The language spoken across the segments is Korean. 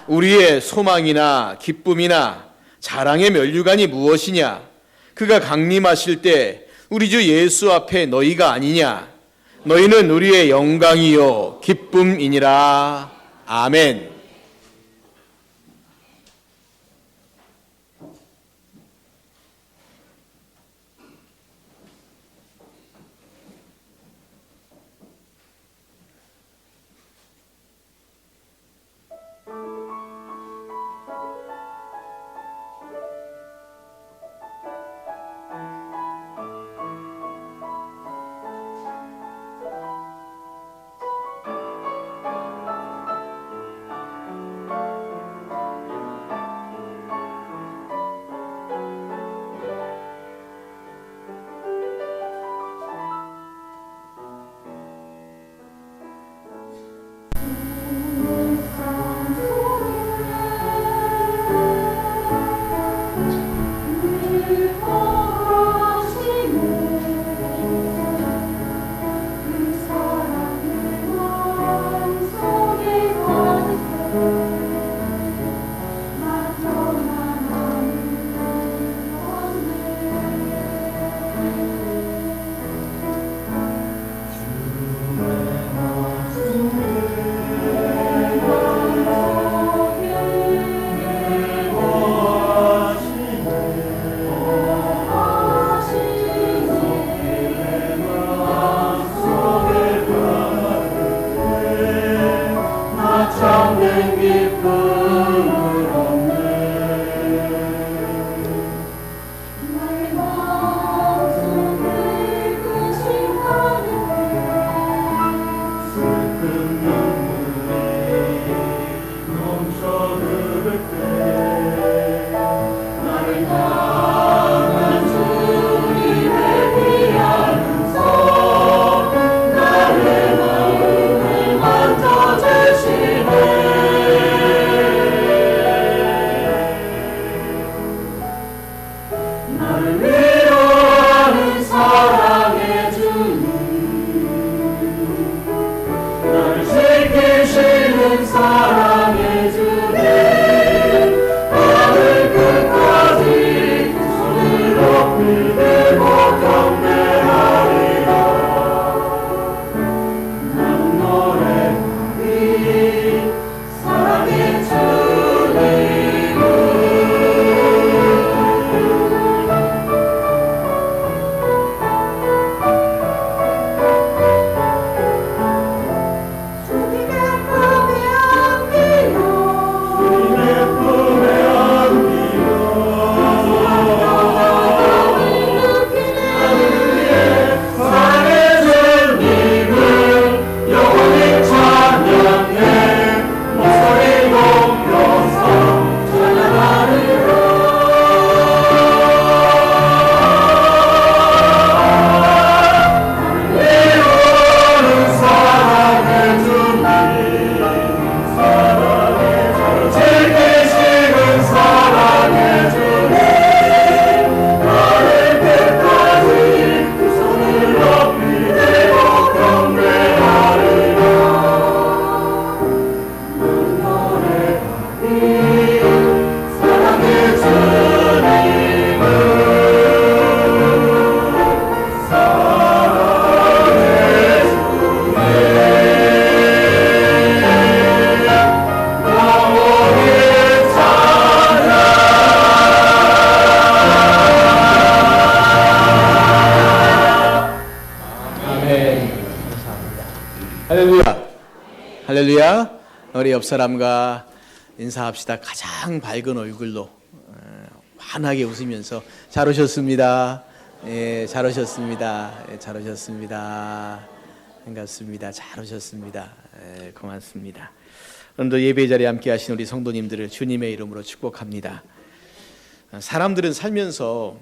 우리의 소망이나 기쁨이나 자랑의 면류관이 무엇이냐? 그가 강림하실 때 우리 주 예수 앞에 너희가 아니냐? 너희는 우리의 영광이요 기쁨이니라. 아멘. 할렐루야. 우리 옆 사람과 인사합시다. 가장 밝은 얼굴로 환하게 웃으면서 잘 오셨습니다. 예, 잘 오셨습니다. 예, 잘 오셨습니다. 반갑습니다. 잘 오셨습니다. 예, 고맙습니다. 오늘도 예배 자리에 함께 하신 우리 성도님들을 주님의 이름으로 축복합니다. 사람들은 살면서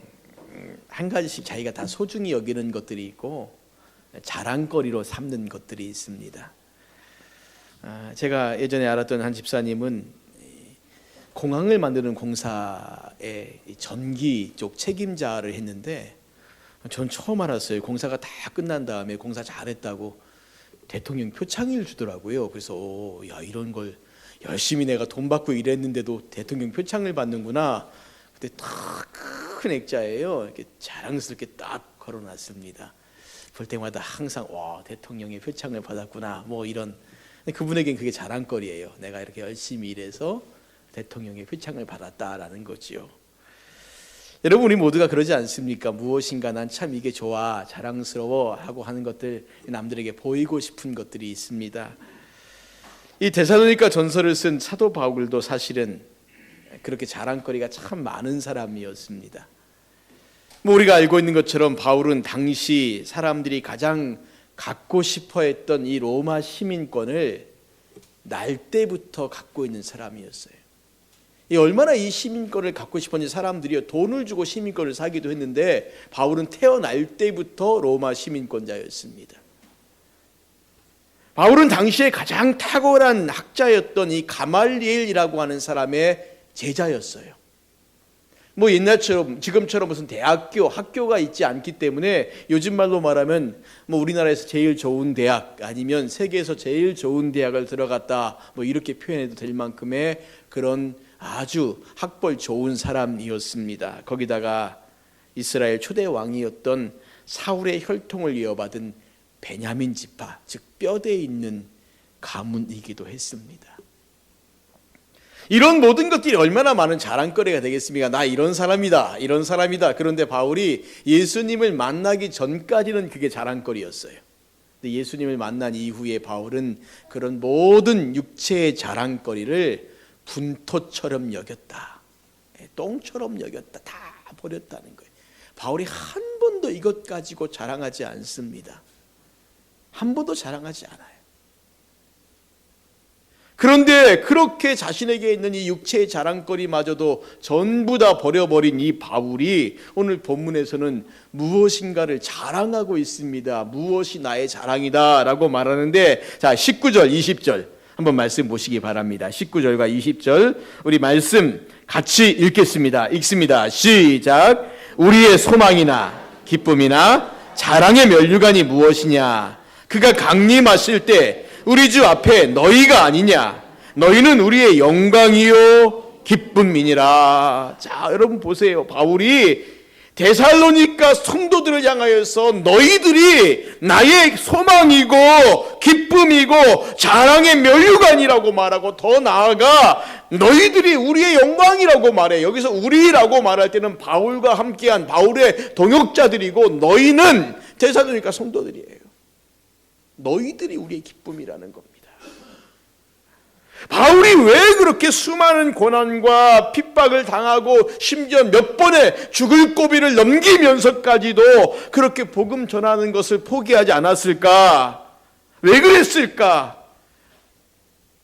한 가지씩 자기가 다 소중히 여기는 것들이 있고 자랑거리로 삼는 것들이 있습니다. 제가 예전에 알았던 한 집사님은 공항을 만드는 공사의 전기 쪽 책임자를 했는데, 전 처음 알았어요. 공사가 다 끝난 다음에 공사 잘했다고 대통령 표창을 주더라고요. 그래서 야, 이런 걸, 열심히 내가 돈 받고 일했는데도 대통령 표창을 받는구나. 그때 딱 큰 액자예요. 이렇게 자랑스럽게 딱 걸어놨습니다. 볼 때마다 항상 와, 대통령의 표창을 받았구나, 뭐 이런. 그분에겐 그게 자랑거리예요. 내가 이렇게 열심히 일해서 대통령의 표창을 받았다라는 거지요. 여러분, 우리 모두가 그러지 않습니까? 무엇인가 난 참 이게 좋아, 자랑스러워 하고 하는 것들, 남들에게 보이고 싶은 것들이 있습니다. 이 데살로니가 전서를 쓴 사도 바울도 사실은 그렇게 자랑거리가 참 많은 사람이었습니다. 뭐 우리가 알고 있는 것처럼 바울은 당시 사람들이 가장 갖고 싶어 했던 이 로마 시민권을 날 때부터 갖고 있는 사람이었어요. 얼마나 이 시민권을 갖고 싶었는지 사람들이 돈을 주고 시민권을 사기도 했는데 바울은 태어날 때부터 로마 시민권자였습니다. 바울은 당시에 가장 탁월한 학자였던 이 가말리엘이라고 하는 사람의 제자였어요. 뭐 옛날처럼 지금처럼 무슨 학교가 있지 않기 때문에 요즘 말로 말하면 뭐 우리나라에서 제일 좋은 대학 아니면 세계에서 제일 좋은 대학을 들어갔다, 뭐 이렇게 표현해도 될 만큼의 그런 아주 학벌 좋은 사람이었습니다. 거기다가 이스라엘 초대 왕이었던 사울의 혈통을 이어받은 베냐민 지파, 즉 뼈대에 있는 가문이기도 했습니다. 이런 모든 것들이 얼마나 많은 자랑거리가 되겠습니까? 나 이런 사람이다, 이런 사람이다. 그런데 바울이 예수님을 만나기 전까지는 그게 자랑거리였어요. 근데 예수님을 만난 이후에 바울은 그런 모든 육체의 자랑거리를 분토처럼 여겼다, 똥처럼 여겼다, 다 버렸다는 거예요. 바울이 한 번도 이것 가지고 자랑하지 않습니다. 한 번도 자랑하지 않아요. 그런데 그렇게 자신에게 있는 이 육체의 자랑거리마저도 전부 다 버려버린 이 바울이 오늘 본문에서는 무엇인가를 자랑하고 있습니다. 무엇이 나의 자랑이다 라고 말하는데, 자 19절 20절 한번 말씀 보시기 바랍니다. 19절과 20절 우리 말씀 같이 읽겠습니다. 읽습니다. 시작. 우리의 소망이나 기쁨이나 자랑의 면류관이 무엇이냐? 그가 강림하실 때 우리 주 앞에 너희가 아니냐? 너희는 우리의 영광이요 기쁨이니라. 자, 여러분 보세요. 바울이 데살로니가 성도들을 향하여서 너희들이 나의 소망이고 기쁨이고 자랑의 면류관이라고 말하고, 더 나아가 너희들이 우리의 영광이라고 말해. 여기서 우리라고 말할 때는 바울과 함께한 바울의 동역자들이고, 너희는 데살로니가 성도들이에요. 너희들이 우리의 기쁨이라는 겁니다. 바울이 왜 그렇게 수많은 고난과 핍박을 당하고 심지어 몇 번의 죽을 고비를 넘기면서까지도 그렇게 복음 전하는 것을 포기하지 않았을까? 왜 그랬을까?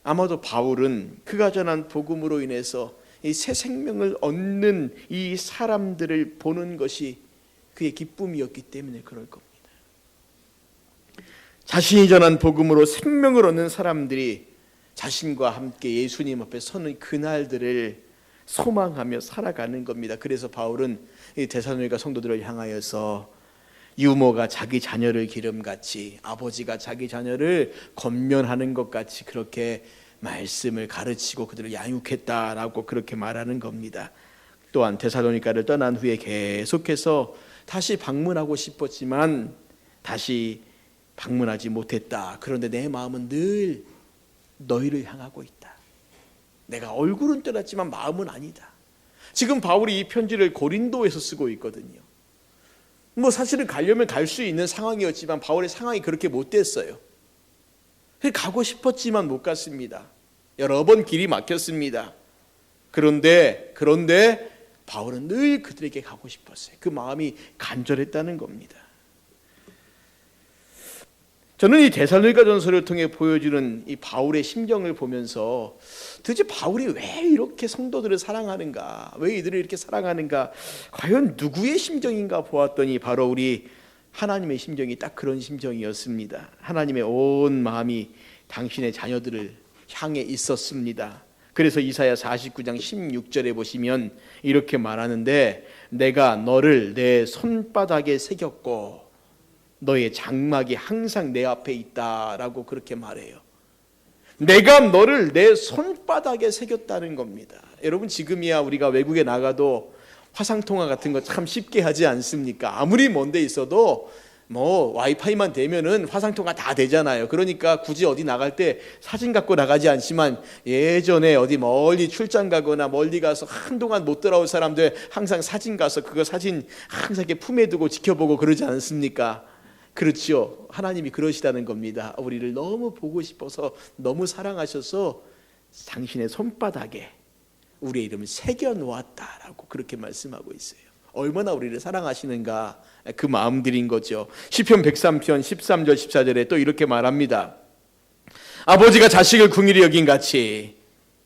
아마도 바울은 그가 전한 복음으로 인해서 이 새 생명을 얻는 이 사람들을 보는 것이 그의 기쁨이었기 때문에 그럴 겁니다. 자신이 전한 복음으로 생명을 얻는 사람들이 자신과 함께 예수님 앞에 서는 그날들을 소망하며 살아가는 겁니다. 그래서 바울은 이 데살로니가 성도들을 향하여서 유모가 자기 자녀를 기름같이, 아버지가 자기 자녀를 권면하는 것 같이 그렇게 말씀을 가르치고 그들을 양육했다라고 그렇게 말하는 겁니다. 또한 데살로니가를 떠난 후에 계속해서 다시 방문하고 싶었지만 다시 방문하지 못했다. 그런데 내 마음은 늘 너희를 향하고 있다. 내가 얼굴은 떠났지만 마음은 아니다. 지금 바울이 이 편지를 고린도에서 쓰고 있거든요. 뭐 사실은 가려면 갈 수 있는 상황이었지만 바울의 상황이 그렇게 못 됐어요. 가고 싶었지만 못 갔습니다. 여러 번 길이 막혔습니다. 그런데 바울은 늘 그들에게 가고 싶었어요. 그 마음이 간절했다는 겁니다. 저는 이 데살로니가 전서를 통해 보여주는 이 바울의 심정을 보면서 도대체 바울이 왜 이렇게 성도들을 사랑하는가, 왜 이들을 이렇게 사랑하는가, 과연 누구의 심정인가 보았더니 바로 우리 하나님의 심정이 딱 그런 심정이었습니다. 하나님의 온 마음이 당신의 자녀들을 향해 있었습니다. 그래서 이사야 49장 16절에 보시면 이렇게 말하는데, 내가 너를 내 손바닥에 새겼고 너의 장막이 항상 내 앞에 있다라고 그렇게 말해요. 내가 너를 내 손바닥에 새겼다는 겁니다. 여러분, 지금이야 우리가 외국에 나가도 화상통화 같은 거 참 쉽게 하지 않습니까? 아무리 먼 데 있어도 뭐 와이파이만 되면은 화상통화 다 되잖아요. 그러니까 굳이 어디 나갈 때 사진 갖고 나가지 않지만, 예전에 어디 멀리 출장 가거나 멀리 가서 한동안 못 돌아올 사람들 항상 사진 가서 그거 사진 항상 이렇게 품에 두고 지켜보고 그러지 않습니까? 그렇죠. 하나님이 그러시다는 겁니다. 우리를 너무 보고 싶어서, 너무 사랑하셔서 당신의 손바닥에 우리의 이름을 새겨 놓았다라고 그렇게 말씀하고 있어요. 얼마나 우리를 사랑하시는가, 그 마음들인 거죠. 시편 103편 13절 14절에 또 이렇게 말합니다. 아버지가 자식을 긍휼히 여긴 같이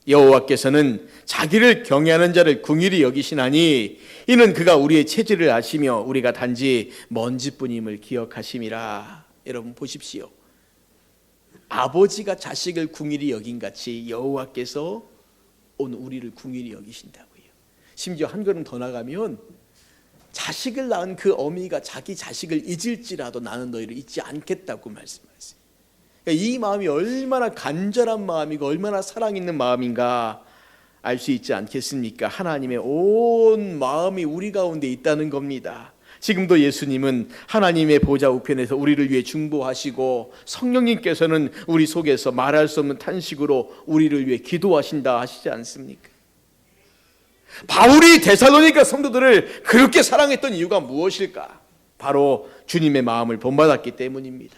여호와께서는 자기를 경외하는 자를 긍휼히 여기시나니 이는 그가 우리의 체질을 아시며 우리가 단지 먼지뿐임을 기억하심이라. 여러분 보십시오. 아버지가 자식을 긍휼히 여긴 같이 여호와께서 오늘 우리를 긍휼히 여기신다고요. 심지어 한 걸음 더 나가면 자식을 낳은 그 어미가 자기 자식을 잊을지라도 나는 너희를 잊지 않겠다고 말씀하세요. 그러니까 이 마음이 얼마나 간절한 마음이고 얼마나 사랑 있는 마음인가 알 수 있지 않겠습니까? 하나님의 온 마음이 우리 가운데 있다는 겁니다. 지금도 예수님은 하나님의 보좌 우편에서 우리를 위해 중보하시고, 성령님께서는 우리 속에서 말할 수 없는 탄식으로 우리를 위해 기도하신다 하시지 않습니까? 바울이 데살로니가 성도들을 그렇게 사랑했던 이유가 무엇일까? 바로 주님의 마음을 본받았기 때문입니다.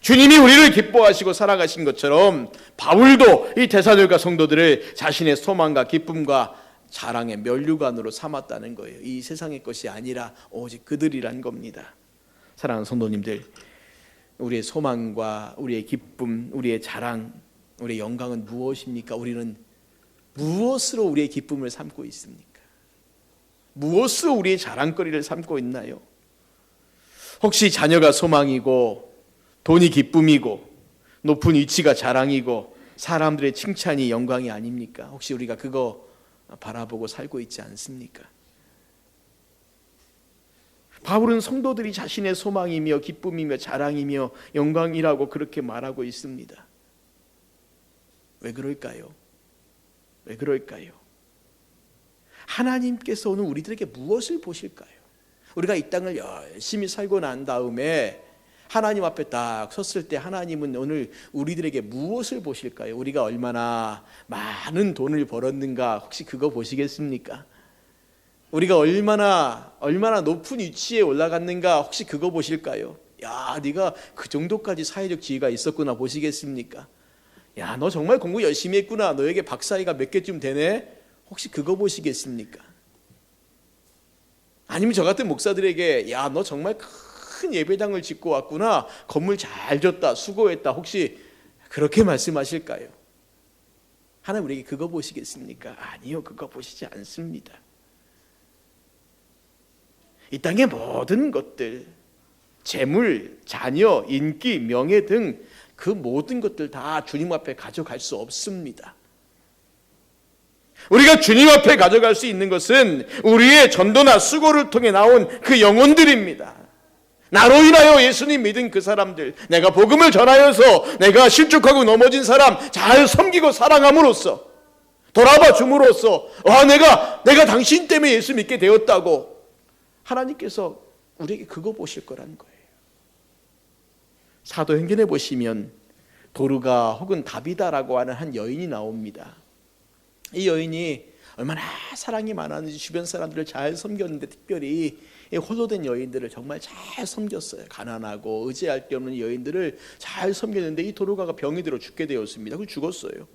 주님이 우리를 기뻐하시고 사랑하신 것처럼 바울도 이 데살로니가 성도들을 자신의 소망과 기쁨과 자랑의 면류관으로 삼았다는 거예요. 이 세상의 것이 아니라 오직 그들이란 겁니다. 사랑하는 성도님들, 우리의 소망과 우리의 기쁨, 우리의 자랑, 우리의 영광은 무엇입니까? 우리는 무엇으로 우리의 기쁨을 삼고 있습니까? 무엇으로 우리의 자랑거리를 삼고 있나요? 혹시 자녀가 소망이고 돈이 기쁨이고 높은 위치가 자랑이고 사람들의 칭찬이 영광이 아닙니까? 혹시 우리가 그거 바라보고 살고 있지 않습니까? 바울은 성도들이 자신의 소망이며 기쁨이며 자랑이며 영광이라고 그렇게 말하고 있습니다. 왜 그럴까요? 왜 그럴까요? 하나님께서 오늘 우리들에게 무엇을 보실까요? 우리가 이 땅을 열심히 살고 난 다음에 하나님 앞에 딱 섰을 때 하나님은 오늘 우리들에게 무엇을 보실까요? 우리가 얼마나 많은 돈을 벌었는가 혹시 그거 보시겠습니까? 우리가 얼마나 높은 위치에 올라갔는가 혹시 그거 보실까요? 야, 네가 그 정도까지 사회적 지위가 있었구나 보시겠습니까? 야, 너 정말 공부 열심히 했구나. 너에게 박사위가 몇 개쯤 되네? 혹시 그거 보시겠습니까? 아니면 저 같은 목사들에게 야, 너 정말 큰 예배당을 짓고 왔구나. 건물 잘 졌다. 수고했다. 혹시 그렇게 말씀하실까요? 하나님 우리에게 그거 보시겠습니까? 아니요, 그거 보시지 않습니다. 이 땅의 모든 것들, 재물, 자녀, 인기, 명예 등 그 모든 것들 다 주님 앞에 가져갈 수 없습니다. 우리가 주님 앞에 가져갈 수 있는 것은 우리의 전도나 수고를 통해 나온 그 영혼들입니다. 나로 인하여 예수님 믿은 그 사람들, 내가 복음을 전하여서 내가 실족하고 넘어진 사람 잘 섬기고 사랑함으로써 돌아봐 줌으로써 내가 당신 때문에 예수 믿게 되었다고 하나님께서 우리에게 그거 보실 거라는 거예요. 사도행전에 보시면 도르가 혹은 다비다라고 하는 한 여인이 나옵니다. 이 여인이 얼마나 사랑이 많았는지 주변 사람들을 잘 섬겼는데 특별히 홀로 된 여인들을 정말 잘 섬겼어요. 가난하고 의지할 데 없는 여인들을 잘 섬겼는데 이 도르가가 병이 들어 죽게 되었습니다. 그리고 죽었어요.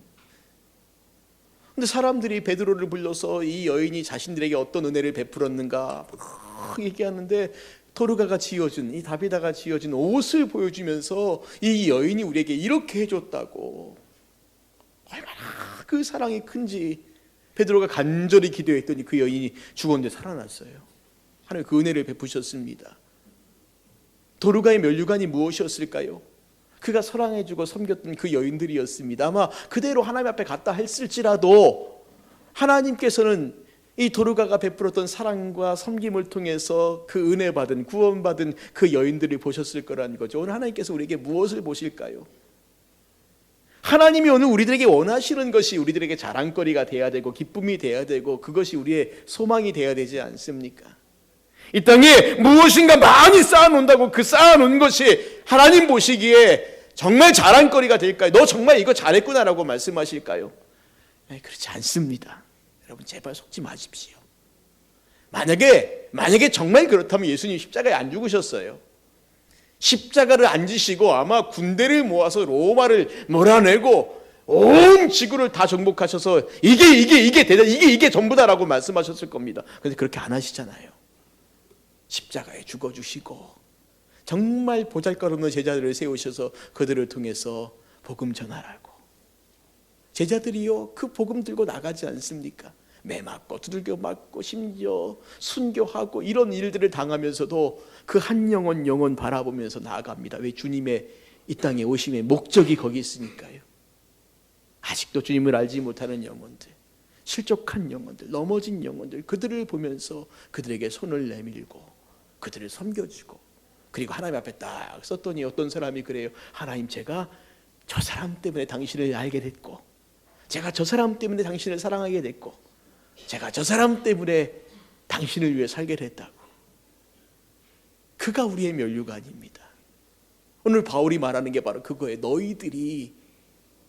근데 사람들이 베드로를 불러서 이 여인이 자신들에게 어떤 은혜를 베풀었는가 막 얘기하는데 도르가가 지어준, 이 다비다가 지어준 옷을 보여주면서 이 여인이 우리에게 이렇게 해줬다고, 얼마나 그 사랑이 큰지 베드로가 간절히 기도했더니 그 여인이 죽었는데 살아났어요. 하나님 그 은혜를 베푸셨습니다. 도르가의 면류관이 무엇이었을까요? 그가 사랑해주고 섬겼던 그 여인들이었습니다. 아마 그대로 하나님 앞에 갔다 했을지라도 하나님께서는 이 도르가가 베풀었던 사랑과 섬김을 통해서 그 은혜 받은, 구원받은 그 여인들을 보셨을 거라는 거죠. 오늘 하나님께서 우리에게 무엇을 보실까요? 하나님이 오늘 우리들에게 원하시는 것이 우리들에게 자랑거리가 돼야 되고 기쁨이 돼야 되고 그것이 우리의 소망이 돼야 되지 않습니까? 이 땅에 무엇인가 많이 쌓아놓는다고 그 쌓아놓은 것이 하나님 보시기에 정말 자랑거리가 될까요? 너 정말 이거 잘했구나라고 말씀하실까요? 그렇지 않습니다. 여러분 제발 속지 마십시오. 만약에 정말 그렇다면 예수님 십자가에 안 죽으셨어요. 십자가를 안 지시고 아마 군대를 모아서 로마를 몰아내고 온 지구를 다 정복하셔서 이게 전부다라고 말씀하셨을 겁니다. 그런데 그렇게 안 하시잖아요. 십자가에 죽어주시고 정말 보잘것없는 제자들을 세우셔서 그들을 통해서 복음 전하라고. 제자들이요 그 복음 들고 나가지 않습니까? 매 맞고 두들겨 맞고 심지어 순교하고 이런 일들을 당하면서도 그 한 영혼 바라보면서 나아갑니다. 왜? 주님의 이 땅에 오심의 목적이 거기 있으니까요. 아직도 주님을 알지 못하는 영혼들, 실족한 영혼들, 넘어진 영혼들, 그들을 보면서 그들에게 손을 내밀고 그들을 섬겨주고, 그리고 하나님 앞에 딱 썼더니 어떤 사람이 그래요. 하나님, 제가 저 사람 때문에 당신을 알게 됐고, 제가 저 사람 때문에 당신을 사랑하게 됐고, 제가 저 사람 때문에 당신을 위해 살게 됐다고. 그가 우리의 면류관입니다. 오늘 바울이 말하는 게 바로 그거예요. 너희들이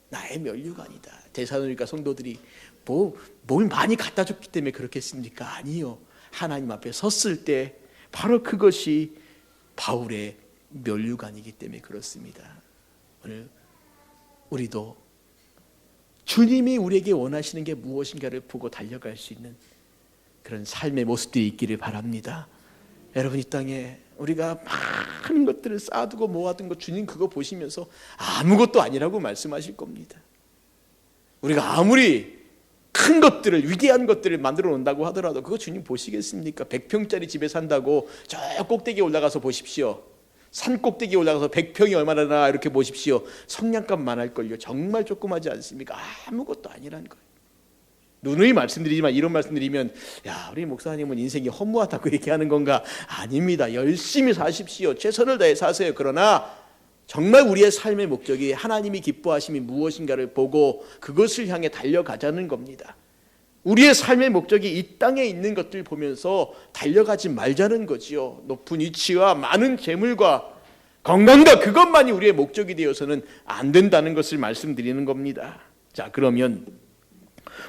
나의 면류관이다. 데살로니가 성도들이 뭘 많이 갖다 줬기 때문에 그렇겠습니까? 아니요. 하나님 앞에 섰을 때 바로 그것이 바울의 면류관이기 때문에 그렇습니다. 오늘 우리도 주님이 우리에게 원하시는 게 무엇인가를 보고 달려갈 수 있는 그런 삶의 모습들이 있기를 바랍니다. 여러분, 이 땅에 우리가 많은 것들을 쌓아두고 모아둔 것, 주님 그거 보시면서 아무것도 아니라고 말씀하실 겁니다. 우리가 아무리 큰 것들을, 위대한 것들을 만들어 놓는다고 하더라도 그거 주님 보시겠습니까? 100평짜리 집에 산다고 저 꼭대기에 올라가서 보십시오. 산 꼭대기에 올라가서 100평이 얼마나 이렇게 보십시오. 성냥값만 할걸요. 정말 조그마지 않습니까? 아무것도 아니라는 거예요. 누누이 말씀드리지만 이런 말씀드리면 야, 우리 목사님은 인생이 허무하다고 얘기하는 건가? 아닙니다. 열심히 사십시오. 최선을 다해 사세요. 그러나 정말 우리의 삶의 목적이 하나님이 기뻐하심이 무엇인가를 보고 그것을 향해 달려가자는 겁니다. 우리의 삶의 목적이 이 땅에 있는 것들 보면서 달려가지 말자는 거지요. 높은 위치와 많은 재물과 건강과 그것만이 우리의 목적이 되어서는 안 된다는 것을 말씀드리는 겁니다. 자, 그러면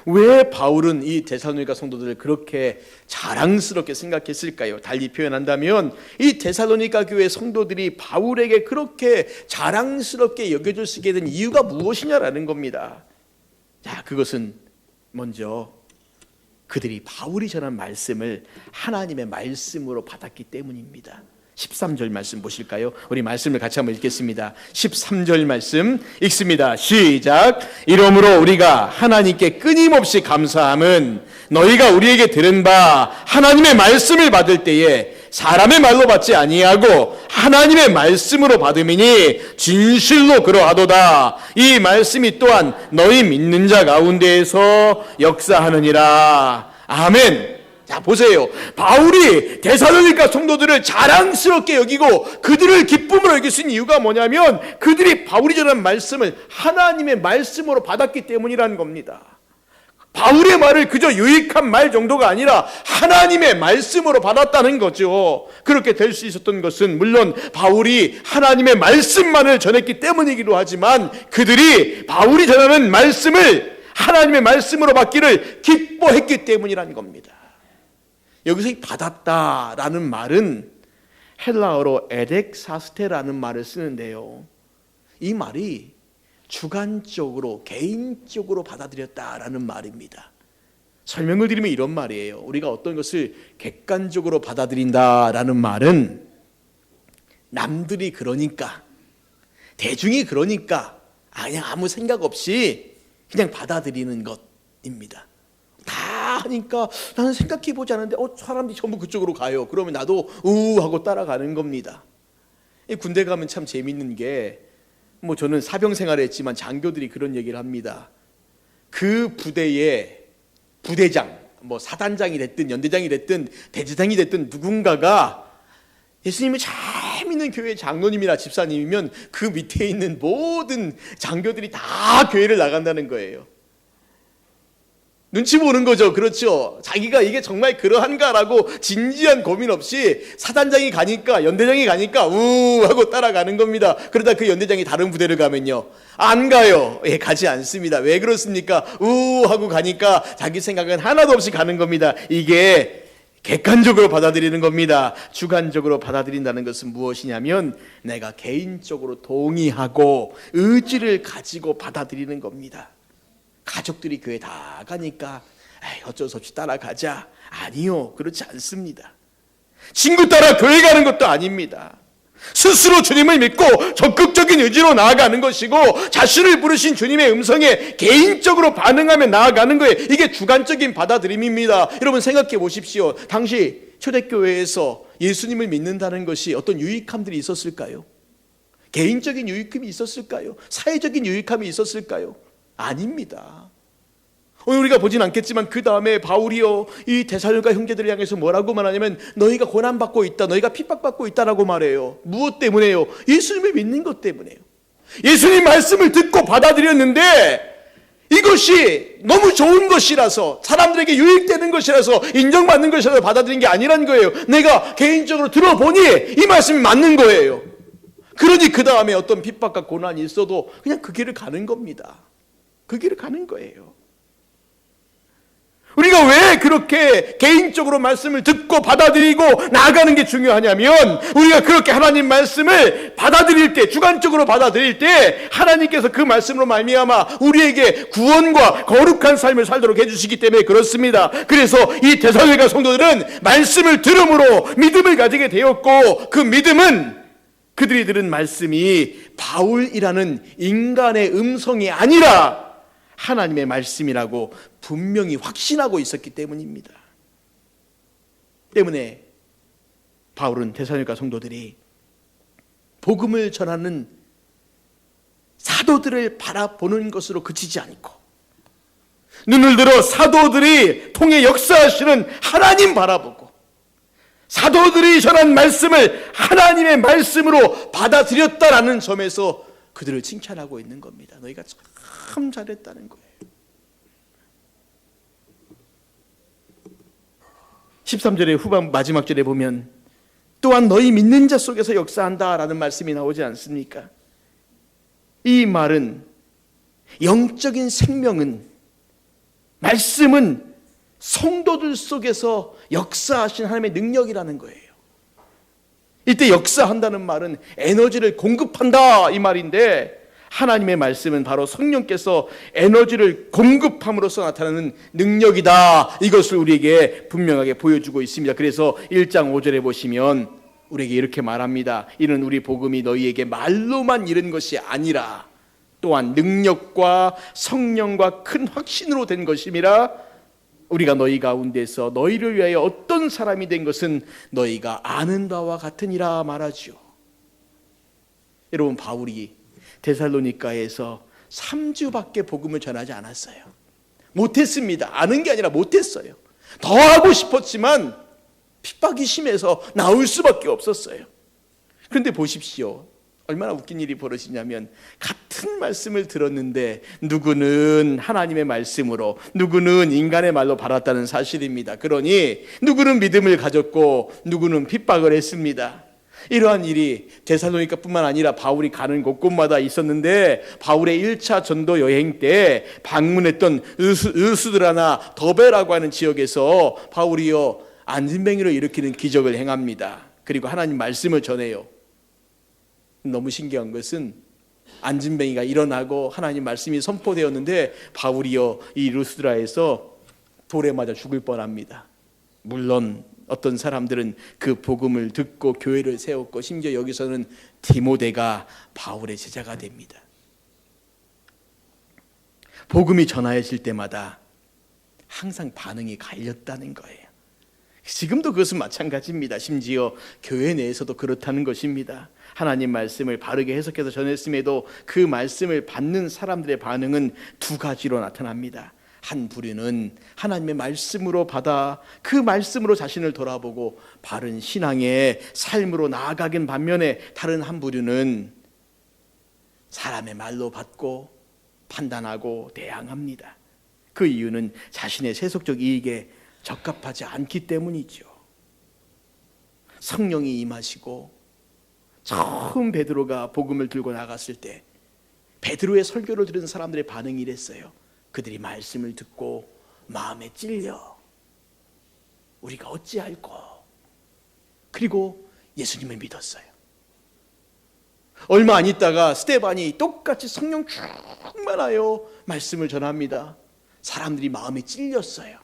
왜 바울은 이 데살로니가 성도들을 그렇게 자랑스럽게 생각했을까요? 달리 표현한다면 이 데살로니가 교회 성도들이 바울에게 그렇게 자랑스럽게 여겨질 수 있게 된 이유가 무엇이냐라는 겁니다. 자, 그것은 먼저 그들이 바울이 전한 말씀을 하나님의 말씀으로 받았기 때문입니다. 13절 말씀 보실까요? 우리 말씀을 같이 한번 읽겠습니다. 13절 말씀 읽습니다. 시작. 이러므로 우리가 하나님께 끊임없이 감사함은 너희가 우리에게 들은 바 하나님의 말씀을 받을 때에 사람의 말로 받지 아니하고 하나님의 말씀으로 받음이니 진실로 그러하도다. 이 말씀이 또한 너희 믿는 자 가운데에서 역사하느니라. 아멘. 자, 보세요. 바울이 데살로니가 성도들을 자랑스럽게 여기고 그들을 기쁨으로 여길 수 있는 이유가 뭐냐면 그들이 바울이 전한 말씀을 하나님의 말씀으로 받았기 때문이라는 겁니다. 바울의 말을 그저 유익한 말 정도가 아니라 하나님의 말씀으로 받았다는 거죠. 그렇게 될 수 있었던 것은 물론 바울이 하나님의 말씀만을 전했기 때문이기도 하지만 그들이 바울이 전하는 말씀을 하나님의 말씀으로 받기를 기뻐했기 때문이라는 겁니다. 여기서 이 받았다라는 말은 헬라어로 에덱사스테라는 말을 쓰는데요. 이 말이 주관적으로 개인적으로 받아들였다라는 말입니다. 설명을 드리면 이런 말이에요. 우리가 어떤 것을 객관적으로 받아들인다라는 말은 남들이 그러니까, 대중이 그러니까 그냥 아무 생각 없이 그냥 받아들이는 것입니다. 다 하니까 나는 생각해보지 않았는데 사람들이 전부 그쪽으로 가요. 그러면 나도 하고 따라가는 겁니다. 군대 가면 참 재밌는 게 저는 사병 생활을 했지만 장교들이 그런 얘기를 합니다. 그 부대의 부대장, 사단장이 됐든 연대장이 됐든 대대장이 됐든 누군가가 예수님을 잘 믿는 교회 장로님이나 집사님이면 그 밑에 있는 모든 장교들이 다 교회를 나간다는 거예요. 눈치 보는 거죠. 그렇죠. 자기가 이게 정말 그러한가라고 진지한 고민 없이 사단장이 가니까, 연대장이 가니까 우 하고 따라가는 겁니다. 그러다 그 연대장이 다른 부대를 가면요, 안 가요. 예, 가지 않습니다. 왜 그렇습니까? 우 하고 가니까 자기 생각은 하나도 없이 가는 겁니다. 이게 객관적으로 받아들이는 겁니다. 주관적으로 받아들인다는 것은 무엇이냐면 내가 개인적으로 동의하고 의지를 가지고 받아들이는 겁니다. 가족들이 교회 다 가니까 에이, 어쩔 수 없이 따라가자. 아니요, 그렇지 않습니다. 친구 따라 교회 가는 것도 아닙니다. 스스로 주님을 믿고 적극적인 의지로 나아가는 것이고, 자신을 부르신 주님의 음성에 개인적으로 반응하며 나아가는 거예요. 이게 주관적인 받아들임입니다. 여러분 생각해 보십시오. 당시 초대교회에서 예수님을 믿는다는 것이 어떤 유익함들이 있었을까요? 개인적인 유익함이 있었을까요? 사회적인 유익함이 있었을까요? 아닙니다. 오늘 우리가 보진 않겠지만 그 다음에 바울이요, 이 데살로니가 형제들을 향해서 뭐라고 말하냐면 너희가 고난받고 있다, 너희가 핍박받고 있다라고 말해요. 무엇 때문에요? 예수님을 믿는 것 때문에요. 예수님 말씀을 듣고 받아들였는데 이것이 너무 좋은 것이라서, 사람들에게 유익되는 것이라서, 인정받는 것이라서 받아들인 게 아니란 거예요. 내가 개인적으로 들어보니 이 말씀이 맞는 거예요. 그러니 그 다음에 어떤 핍박과 고난이 있어도 그냥 그 길을 가는 겁니다. 그 길을 가는 거예요. 우리가 왜 그렇게 개인적으로 말씀을 듣고 받아들이고 나아가는 게 중요하냐면, 우리가 그렇게 하나님 말씀을 받아들일 때, 주관적으로 받아들일 때 하나님께서 그 말씀으로 말미암아 우리에게 구원과 거룩한 삶을 살도록 해주시기 때문에 그렇습니다. 그래서 이 데살로니가 성도들은 말씀을 들음으로 믿음을 가지게 되었고, 그 믿음은 그들이 들은 말씀이 바울이라는 인간의 음성이 아니라 하나님의 말씀이라고 분명히 확신하고 있었기 때문입니다. 때문에 바울은 데살로니가 성도들이 복음을 전하는 사도들을 바라보는 것으로 그치지 않고, 눈을 들어 사도들이 통해 역사하시는 하나님 바라보고, 사도들이 전한 말씀을 하나님의 말씀으로 받아들였다라는 점에서 그들을 칭찬하고 있는 겁니다. 너희가 참 잘했다는 거예요. 13절의 후반 마지막 절에 보면 또한 너희 믿는 자 속에서 역사한다라는 말씀이 나오지 않습니까? 이 말은 영적인 생명은, 말씀은 성도들 속에서 역사하신 하나님의 능력이라는 거예요. 이때 역사한다는 말은 에너지를 공급한다 이 말인데, 하나님의 말씀은 바로 성령께서 에너지를 공급함으로써 나타나는 능력이다. 이것을 우리에게 분명하게 보여주고 있습니다. 그래서 1장 5절에 보시면 우리에게 이렇게 말합니다. 이는 우리 복음이 너희에게 말로만 이른 것이 아니라 또한 능력과 성령과 큰 확신으로 된 것임이라. 우리가 너희 가운데서 너희를 위하여 어떤 사람이 된 것은 너희가 아는 바와 같으니라 말하죠. 여러분, 바울이 데살로니가에서 3주밖에 복음을 전하지 않았어요. 못했습니다. 아는 게 아니라 못했어요. 더 하고 싶었지만 핍박이 심해서 나올 수밖에 없었어요. 그런데 보십시오. 얼마나 웃긴 일이 벌어지냐면, 같은 말씀을 들었는데 누구는 하나님의 말씀으로, 누구는 인간의 말로 받았다는 사실입니다. 그러니 누구는 믿음을 가졌고 누구는 핍박을 했습니다. 이러한 일이 데살로니가뿐만 아니라 바울이 가는 곳곳마다 있었는데, 바울의 1차 전도 여행 때 방문했던 으스드라나 더베라고 하는 지역에서 바울이요, 안진뱅이를 일으키는 기적을 행합니다. 그리고 하나님 말씀을 전해요. 너무 신기한 것은 안진뱅이가 일어나고 하나님 말씀이 선포되었는데 바울이요, 이 루스드라에서 돌에 맞아 죽을 뻔합니다. 물론 어떤 사람들은 그 복음을 듣고 교회를 세웠고, 심지어 여기서는 디모데가 바울의 제자가 됩니다. 복음이 전하여질 때마다 항상 반응이 갈렸다는 거예요. 지금도 그것은 마찬가지입니다. 심지어 교회 내에서도 그렇다는 것입니다. 하나님 말씀을 바르게 해석해서 전했음에도 그 말씀을 받는 사람들의 반응은 두 가지로 나타납니다. 한 부류는 하나님의 말씀으로 받아 그 말씀으로 자신을 돌아보고 바른 신앙의 삶으로 나아가긴 반면에, 다른 한 부류는 사람의 말로 받고 판단하고 대항합니다. 그 이유는 자신의 세속적 이익에 적합하지 않기 때문이죠. 성령이 임하시고 처음 베드로가 복음을 들고 나갔을 때 베드로의 설교를 들은 사람들의 반응이 이랬어요. 그들이 말씀을 듣고 마음에 찔려 우리가 어찌할꼬, 그리고 예수님을 믿었어요. 얼마 안 있다가 스데반이 똑같이 성령 충만하여 말씀을 전합니다. 사람들이 마음에 찔렸어요.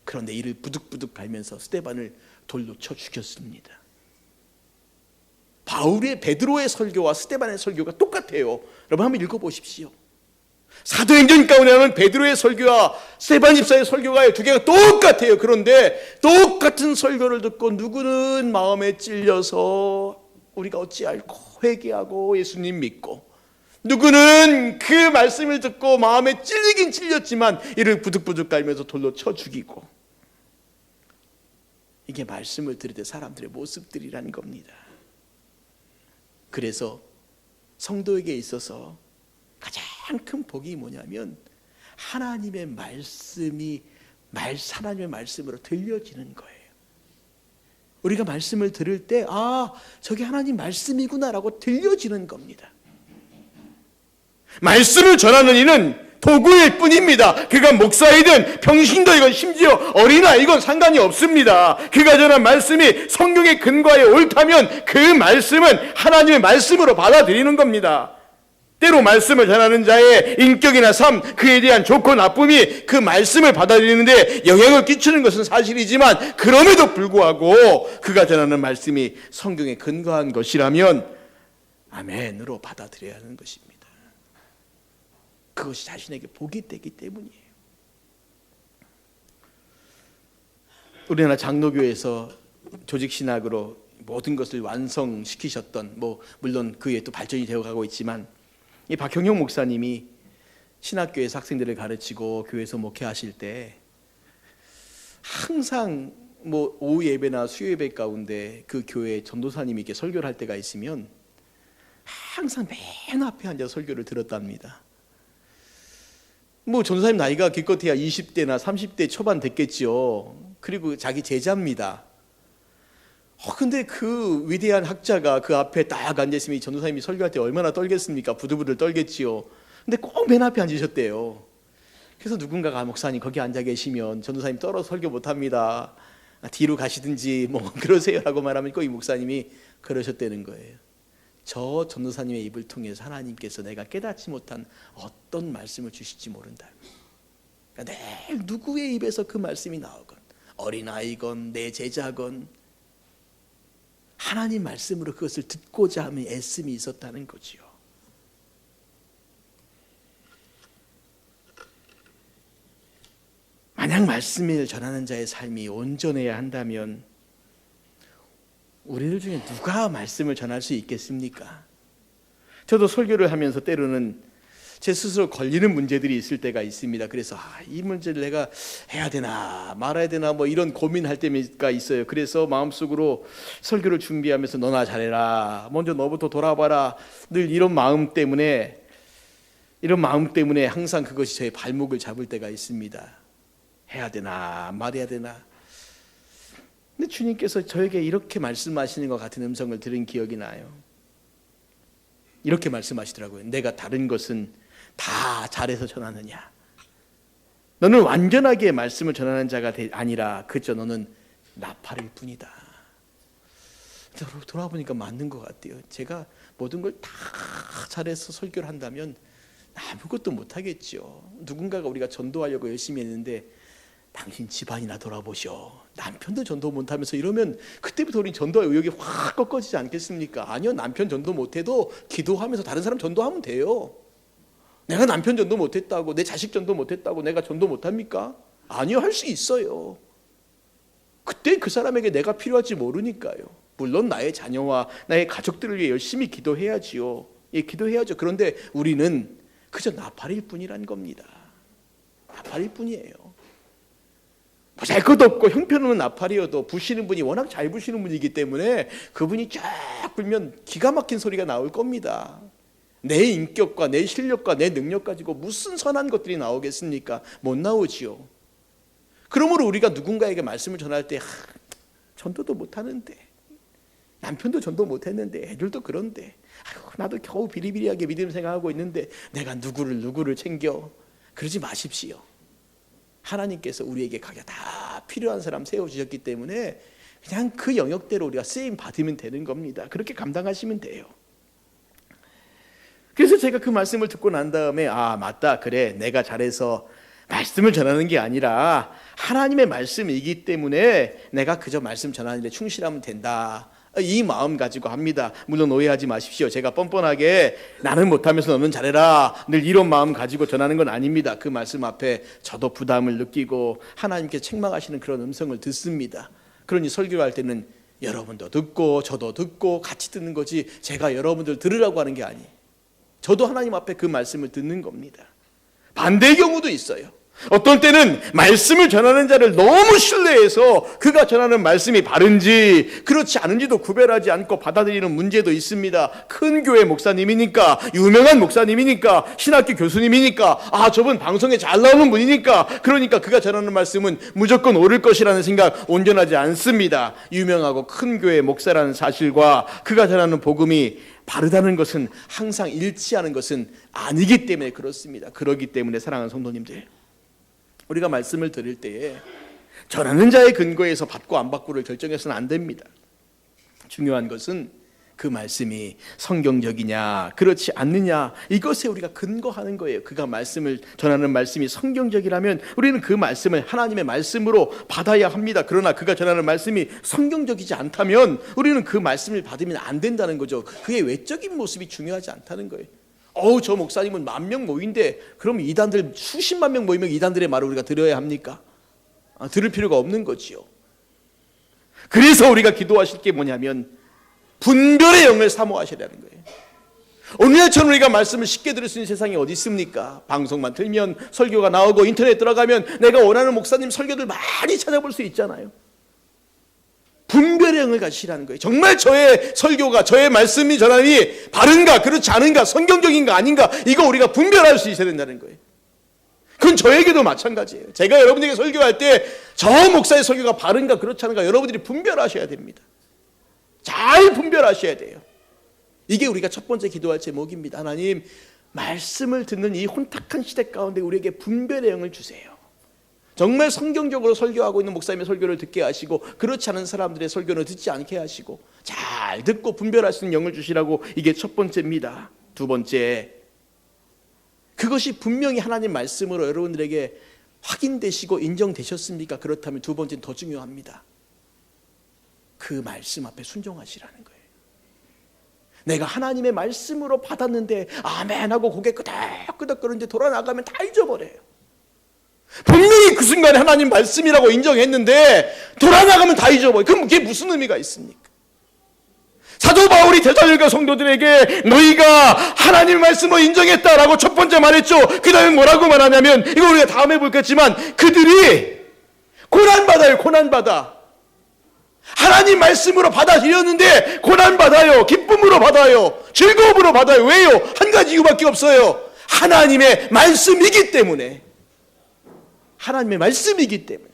그런데 이를 부득부득 갈면서 스데반을 돌로 쳐 죽였습니다. 베드로의 설교와 스데반의 설교가 똑같아요. 여러분 한번 읽어보십시오. 사도행전 가운데 하면 베드로의 설교와 스데반 집사의 설교가 두 개가 똑같아요. 그런데 똑같은 설교를 듣고 누구는 마음에 찔려서 우리가 어찌할꼬 회개하고 예수님 믿고, 누구는 그 말씀을 듣고 마음에 찔리긴 찔렸지만 이를 부득부득 갈면서 돌로 쳐 죽이고. 이게 말씀을 들을 때 사람들의 모습들이라는 겁니다. 그래서 성도에게 있어서 가장 큰 복이 뭐냐면 하나님의 말씀이 하나님의 말씀으로 들려지는 거예요. 우리가 말씀을 들을 때 저게 하나님 말씀이구나라고 들려지는 겁니다. 말씀을 전하는 이는 도구일 뿐입니다. 그가 목사이든 평신도이건 심지어 어린아이건 상관이 없습니다. 그가 전한 말씀이 성경의 근거에 옳다면 그 말씀은 하나님의 말씀으로 받아들이는 겁니다. 때로 말씀을 전하는 자의 인격이나 삶, 그에 대한 좋고 나쁨이 그 말씀을 받아들이는데 영향을 끼치는 것은 사실이지만, 그럼에도 불구하고 그가 전하는 말씀이 성경에 근거한 것이라면 아멘으로 받아들여야 하는 것입니다. 그것이 자신에게 복이 되기 때문이에요. 우리나라 장로교에서 조직신학으로 모든 것을 완성시키셨던, 물론 그 외에 또 발전이 되어가고 있지만, 이 박형용 목사님이 신학교에서 학생들을 가르치고 교회에서 목회하실 때 항상 오후 예배나 수요 예배 가운데 그 교회 전도사님이 이렇게 설교를 할 때가 있으면 항상 맨 앞에 앉아 설교를 들었답니다. 전도사님 나이가 기껏해야 20대나 30대 초반 됐겠지요. 그리고 자기 제자입니다. 근데 그 위대한 학자가 그 앞에 딱 앉아있으면 전도사님이 설교할 때 얼마나 떨겠습니까? 부들부들 떨겠지요. 근데 꼭 맨 앞에 앉으셨대요. 그래서 누군가가 목사님 거기 앉아 계시면 전도사님 떨어서 설교 못합니다. 뒤로 가시든지 그러세요라고 말하면 꼭 이 목사님이 그러셨다는 거예요. 저 전도사님의 입을 통해서 하나님께서 내가 깨닫지 못한 어떤 말씀을 주실지 모른다. 그러니까 늘 누구의 입에서 그 말씀이 나오건, 어린아이건 내 제자건 하나님 말씀으로 그것을 듣고자 하는 애씀이 있었다는 거지요. 만약 말씀을 전하는 자의 삶이 온전해야 한다면 우리들 중에 누가 말씀을 전할 수 있겠습니까? 저도 설교를 하면서 때로는 제 스스로 걸리는 문제들이 있을 때가 있습니다. 그래서 이 문제를 내가 해야 되나 말아야 되나 이런 고민할 때가 있어요. 그래서 마음속으로 설교를 준비하면서 너나 잘해라, 먼저 너부터 돌아봐라, 늘 이런 마음 때문에 항상 그것이 저의 발목을 잡을 때가 있습니다. 해야 되나 말해야 되나. 근데 주님께서 저에게 이렇게 말씀하시는 것 같은 음성을 들은 기억이 나요. 이렇게 말씀하시더라고요. 내가 다른 것은 다 잘해서 전하느냐? 너는 완전하게 말씀을 전하는 자가 아니라 그저 너는 나팔일 뿐이다. 돌아보니까 맞는 것 같아요. 제가 모든 걸 다 잘해서 설교를 한다면 아무것도 못하겠죠. 누군가가 우리가 전도하려고 열심히 했는데 당신 집안이나 돌아보시오, 남편도 전도 못하면서 이러면 그때부터 우리 전도의 의욕이 확 꺾어지지 않겠습니까? 아니요, 남편 전도 못해도 기도하면서 다른 사람 전도하면 돼요. 내가 남편 전도 못했다고, 내 자식 전도 못했다고 내가 전도 못합니까? 아니요, 할 수 있어요. 그때 그 사람에게 내가 필요할지 모르니까요. 물론 나의 자녀와 나의 가족들을 위해 열심히 기도해야지요. 예, 기도해야죠. 그런데 우리는 그저 나팔일 뿐이란 겁니다. 나팔일 뿐이에요. 보잘 것 없고 형편없는 나팔이어도 부시는 분이 워낙 잘 부시는 분이기 때문에 그분이 쫙 불면 기가 막힌 소리가 나올 겁니다. 내 인격과 내 실력과 내 능력 가지고 무슨 선한 것들이 나오겠습니까? 못 나오지요. 그러므로 우리가 누군가에게 말씀을 전할 때 전도도 못하는데, 남편도 전도 못했는데, 애들도 그런데, 나도 겨우 비리비리하게 믿음 생활하고 있는데 내가 누구를 챙겨. 그러지 마십시오. 하나님께서 우리에게 각각 다 필요한 사람 세워주셨기 때문에 그냥 그 영역대로 우리가 쓰임 받으면 되는 겁니다. 그렇게 감당하시면 돼요. 그래서 제가 그 말씀을 듣고 난 다음에 맞다, 그래, 내가 잘해서 말씀을 전하는 게 아니라 하나님의 말씀이기 때문에 내가 그저 말씀 전하는 데 충실하면 된다, 이 마음 가지고 합니다. 물론 오해하지 마십시오. 제가 뻔뻔하게 나는 못하면서 너는 잘해라 늘 이런 마음 가지고 전하는 건 아닙니다. 그 말씀 앞에 저도 부담을 느끼고 하나님께 책망하시는 그런 음성을 듣습니다. 그러니 설교할 때는 여러분도 듣고 저도 듣고 같이 듣는 거지, 제가 여러분들 들으라고 하는 게 아니에요. 저도 하나님 앞에 그 말씀을 듣는 겁니다. 반대의 경우도 있어요. 어떤 때는 말씀을 전하는 자를 너무 신뢰해서 그가 전하는 말씀이 바른지 그렇지 않은지도 구별하지 않고 받아들이는 문제도 있습니다. 큰 교회 목사님이니까, 유명한 목사님이니까, 신학교 교수님이니까, 저분 방송에 잘 나오는 분이니까, 그러니까 그가 전하는 말씀은 무조건 옳을 것이라는 생각 온전하지 않습니다. 유명하고 큰 교회 목사라는 사실과 그가 전하는 복음이 바르다는 것은 항상 일치하는 것은 아니기 때문에 그렇습니다. 그렇기 때문에 사랑하는 성도님들, 우리가 말씀을 들을 때에 전하는 자의 근거에서 받고 안 받고를 결정해서는 안 됩니다. 중요한 것은 그 말씀이 성경적이냐 그렇지 않느냐, 이것에 우리가 근거하는 거예요. 그가 말씀을 전하는 말씀이 성경적이라면 우리는 그 말씀을 하나님의 말씀으로 받아야 합니다. 그러나 그가 전하는 말씀이 성경적이지 않다면 우리는 그 말씀을 받으면 안 된다는 거죠. 그의 외적인 모습이 중요하지 않다는 거예요. 저 목사님은 10,000명 모인데 그럼 이단들 수십만 명 모이면 이단들의 말을 우리가 들어야 합니까? 들을 필요가 없는 거지요. 그래서 우리가 기도하실 게 뭐냐면 분별의 영을 사모하셔야 하는 거예요. 오늘날처럼 우리가 말씀을 쉽게 들을 수 있는 세상이 어디 있습니까? 방송만 틀면 설교가 나오고 인터넷 들어가면 내가 원하는 목사님 설교들 많이 찾아볼 수 있잖아요. 분별의 영을 가지시라는 거예요. 정말 저의 설교가, 저의 말씀이 전함이 바른가 그렇지 않은가, 성경적인가 아닌가, 이거 우리가 분별할 수 있어야 된다는 거예요. 그건 저에게도 마찬가지예요. 제가 여러분에게 설교할 때 저 목사의 설교가 바른가 그렇지 않은가 여러분들이 분별하셔야 됩니다. 잘 분별하셔야 돼요. 이게 우리가 첫 번째 기도할 제목입니다. 하나님, 말씀을 듣는 이 혼탁한 시대 가운데 우리에게 분별의 영을 주세요. 정말 성경적으로 설교하고 있는 목사님의 설교를 듣게 하시고 그렇지 않은 사람들의 설교는 듣지 않게 하시고 잘 듣고 분별할 수 있는 영을 주시라고, 이게 첫 번째입니다. 두 번째, 그것이 분명히 하나님 말씀으로 여러분들에게 확인되시고 인정되셨습니까? 그렇다면 두 번째는 더 중요합니다. 그 말씀 앞에 순종하시라는 거예요. 내가 하나님의 말씀으로 받았는데 아멘 하고 고개 끄덕끄덕 거리는데 돌아나가면 다 잊어버려요. 분명히 그 순간에 하나님 말씀이라고 인정했는데 돌아나가면 다 잊어버려요. 그럼 그게 무슨 의미가 있습니까? 사도 바울이 데살로니가 성도들에게 너희가 하나님 말씀을 인정했다라고 첫 번째 말했죠. 그 다음에 뭐라고 말하냐면, 이거 우리가 다음에 볼겠지만, 그들이 고난받아요. 고난받아. 하나님 말씀으로 받아들였는데 고난받아요. 기쁨으로 받아요. 즐거움으로 받아요. 왜요? 한 가지 이유밖에 없어요. 하나님의 말씀이기 때문에. 하나님의 말씀이기 때문에.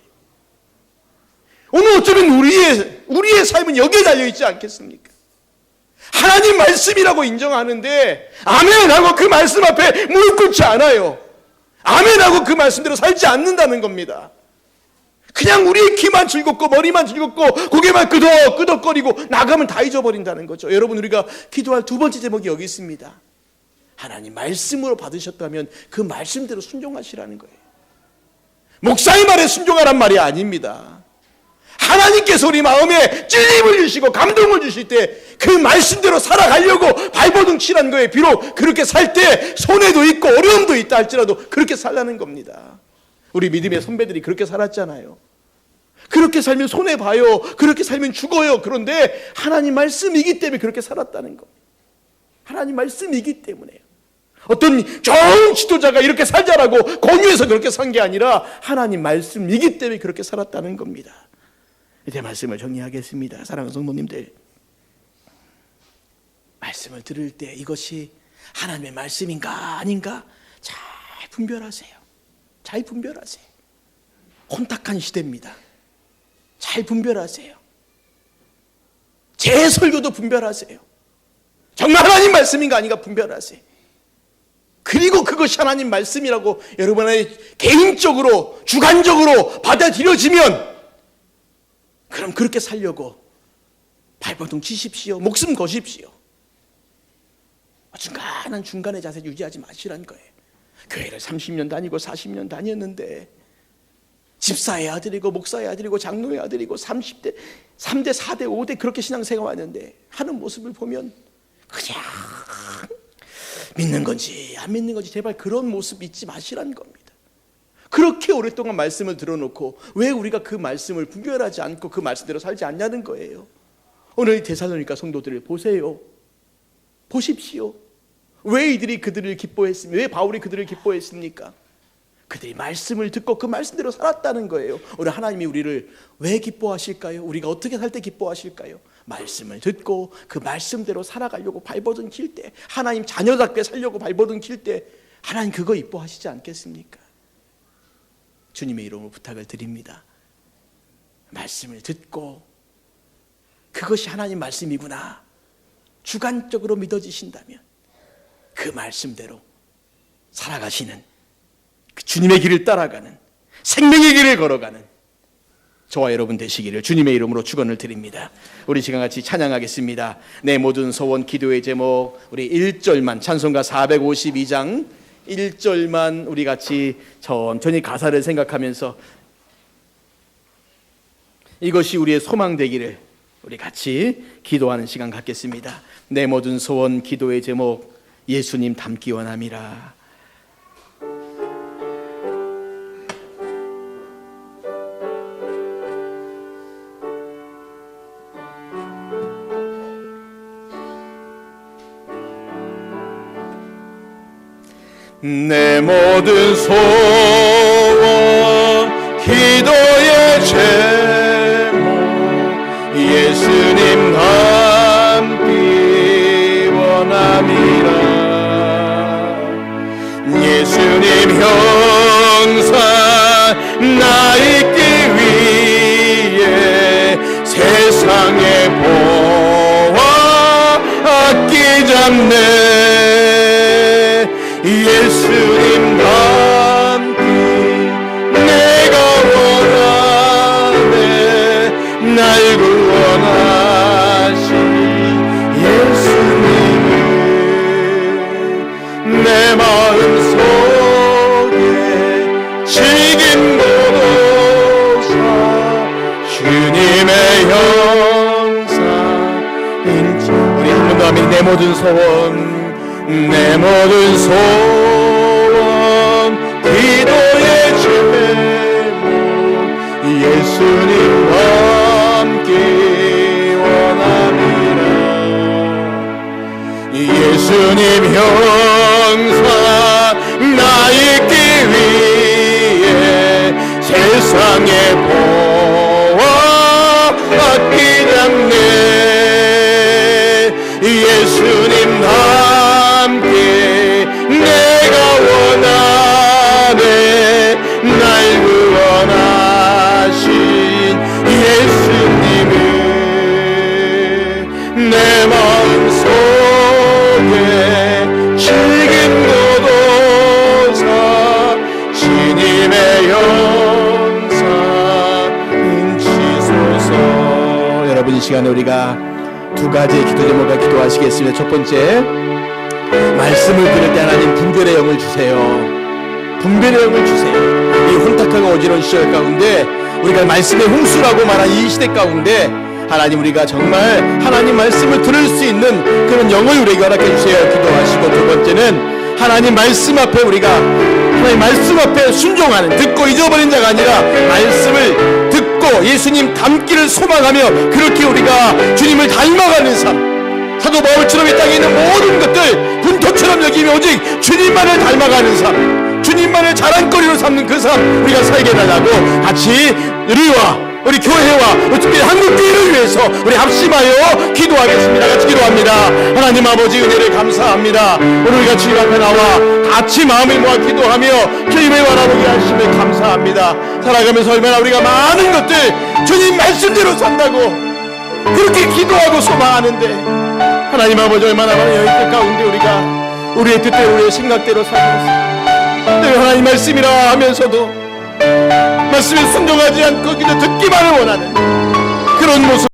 오늘 어쩌면 우리의 삶은 여기에 달려있지 않겠습니까? 하나님 말씀이라고 인정하는데 아멘하고 그 말씀 앞에 무릎 꿇지 않아요. 아멘하고 그 말씀대로 살지 않는다는 겁니다. 그냥 우리의 귀만 즐겁고 머리만 즐겁고 고개만 끄덕끄덕거리고 나가면 다 잊어버린다는 거죠. 여러분, 우리가 기도할 두 번째 제목이 여기 있습니다. 하나님 말씀으로 받으셨다면 그 말씀대로 순종하시라는 거예요. 목사의 말에 순종하란 말이 아닙니다. 하나님께서 우리 마음에 찔림을 주시고 감동을 주실 때 그 말씀대로 살아가려고 발버둥 치라는 거예요. 비록 그렇게 살 때 손해도 있고 어려움도 있다 할지라도 그렇게 살라는 겁니다. 우리 믿음의 선배들이 그렇게 살았잖아요. 그렇게 살면 손해봐요. 그렇게 살면 죽어요. 그런데 하나님 말씀이기 때문에 그렇게 살았다는 겁니다. 하나님 말씀이기 때문에요. 어떤 좋은 지도자가 이렇게 살자라고 권유해서 그렇게 산 게 아니라 하나님 말씀이기 때문에 그렇게 살았다는 겁니다. 이제 말씀을 정리하겠습니다. 사랑하는 성도님들, 말씀을 들을 때 이것이 하나님의 말씀인가 아닌가 잘 분별하세요. 잘 분별하세요. 혼탁한 시대입니다. 잘 분별하세요. 제 설교도 분별하세요. 정말 하나님 말씀인가 아닌가 분별하세요. 그리고 그것이 하나님 말씀이라고 여러분의 개인적으로 주관적으로 받아들여지면 그럼 그렇게 살려고 발버둥 치십시오. 목숨 거십시오. 중간의 자세 유지하지 마시라는 거예요. 교회를 30년 다니고 40년 다녔는데 집사의 아들이고 목사의 아들이고 장로의 아들이고 30대, 3대, 4대, 5대 그렇게 신앙생활 왔는데 하는 모습을 보면 그냥 믿는 건지 안 믿는 건지 제발 그런 모습 잊지 마시라는 겁니다. 그렇게 오랫동안 말씀을 들어놓고 왜 우리가 그 말씀을 분별하지 않고 그 말씀대로 살지 않냐는 거예요. 오늘 데살로니가 성도들을 보세요. 보십시오. 왜 이들이 그들을 기뻐했습니까? 왜 바울이 그들을 기뻐했습니까? 그들이 말씀을 듣고 그 말씀대로 살았다는 거예요. 오늘 하나님이 우리를 왜 기뻐하실까요? 우리가 어떻게 살 때 기뻐하실까요? 말씀을 듣고 그 말씀대로 살아가려고 발버둥 칠 때, 하나님 자녀답게 살려고 발버둥 칠 때 하나님 그거 이뻐하시지 않겠습니까? 주님의 이름으로 부탁을 드립니다. 말씀을 듣고 그것이 하나님 말씀이구나 주관적으로 믿어지신다면 그 말씀대로 살아가시는 그 주님의 길을 따라가는 생명의 길을 걸어가는 저와 여러분 되시기를 주님의 이름으로 축원을 드립니다. 우리 시간 같이 찬양하겠습니다. 내 모든 소원 기도의 제목, 우리 1절만 찬송가 452장 1절만 우리 같이 천천히 가사를 생각하면서 이것이 우리의 소망 되기를 우리 같이 기도하는 시간 갖겠습니다. 내 모든 소원 기도의 제목, 예수님 닮기 원함이라. 내 모든 소원 기도의 제목, 예수님 닮기 원함이라. 예수님 형상 나 있기 위해 세상의 보화 아끼지 않네. 예수님 닮기 내가 원하네. 날 구원하신 예수님을 내 마음속에 책임보고사 주님의 형상 인지. 우리 한 번 더 하면 내 모든 소원, 내 모든 소원 기도의 제목, 예수님 닮기 원함이라. 예수님 형상 나 있기 위해 세상의 보화 아끼지 않네. 예수님 닮기 내가 원하네. 날 구원하신 예수님을 내 마음속에 책임도도사 주님의 형상 인치소서. 여러분 이 시간에 우리가 두 가지의 기도 제목을 기도하시겠습니다. 첫 번째, 말씀을 들을 때 하나님 분별의 영을 주세요. 분별의 영을 주세요. 이 혼탁하고 어지러운 시절 가운데 우리가 말씀의 홍수라고 말한 이 시대 가운데 하나님 우리가 정말 하나님 말씀을 들을 수 있는 그런 영을 우리에게 허락해 주세요. 기도하시고, 두 번째는 하나님 말씀 앞에 우리가 하나님 말씀 앞에 순종하는, 듣고 잊어버린 자가 아니라 말씀을 듣고 예수님 닮기를 소망하며 그렇게 우리가 주님을 닮아가는 삶, 사도 바울처럼 이 땅에 있는 모든 것들 분토처럼 여기며 오직 주님만을 닮아가는 삶, 주님만을 자랑거리로 삼는 그 삶 우리가 살게 해달라고 같이 우리 교회와 특히 한국교회를 위해서 우리 합심하여 기도하겠습니다. 같이 기도합니다. 하나님 아버지 은혜를 감사합니다. 오늘 우리가 주님 앞에 나와 같이 마음을 모아 기도하며 주님의 바라보게 하심을 감사합니다. 살아가면서 얼마나 우리가 많은 것들 주님 말씀대로 산다고 그렇게 기도하고 소망하는데 하나님 아버지 얼마나 많은 여인들 가운데 우리가 우리의 뜻대로 우리의 생각대로 살고 있습니다. 늘 하나님 말씀이라 하면서도 말씀에 순종하지 않고 그저 듣기만을 원하는 그런 모습